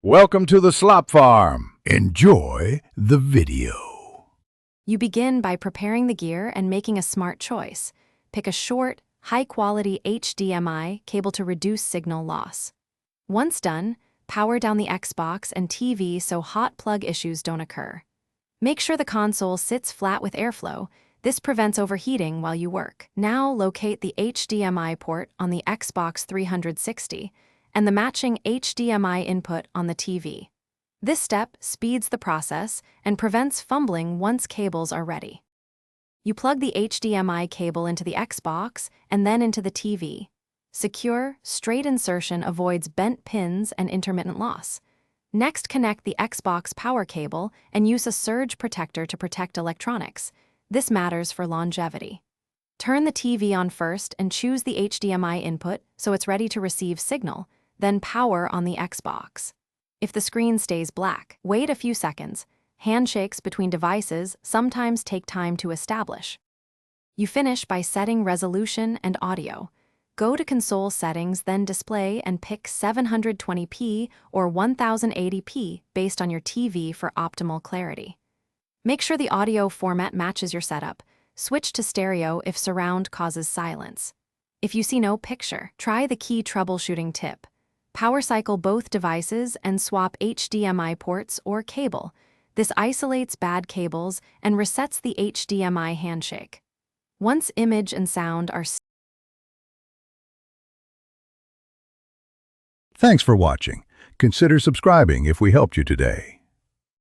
Welcome to the Slop Farm. Enjoy the video. You begin by preparing the gear and making a smart choice. Pick a short, high-quality HDMI cable to reduce signal loss. Once done, power down the Xbox and TV so hot plug issues don't occur. Make sure the console sits flat with airflow. This prevents overheating while you work. Now locate the HDMI port on the Xbox 360 and the matching HDMI input on the TV. This step speeds the process and prevents fumbling once cables are ready. You plug the HDMI cable into the Xbox and then into the TV. Secure, straight insertion avoids bent pins and intermittent loss. Next, connect the Xbox power cable and use a surge protector to protect electronics. This matters for longevity. Turn the TV on first and choose the HDMI input so it's ready to receive signal, then power on the Xbox. If the screen stays black, wait a few seconds. Handshakes between devices sometimes take time to establish. You finish by setting resolution and audio. Go to console settings, then display, and pick 720p or 1080p based on your TV for optimal clarity. Make sure the audio format matches your setup. Switch to stereo if surround causes silence. If you see no picture, try the key troubleshooting tip. Power cycle both devices and swap HDMI ports or cable. This isolates bad cables and resets the HDMI handshake. Once image and sound are Thanks for watching. Consider subscribing if we helped you today.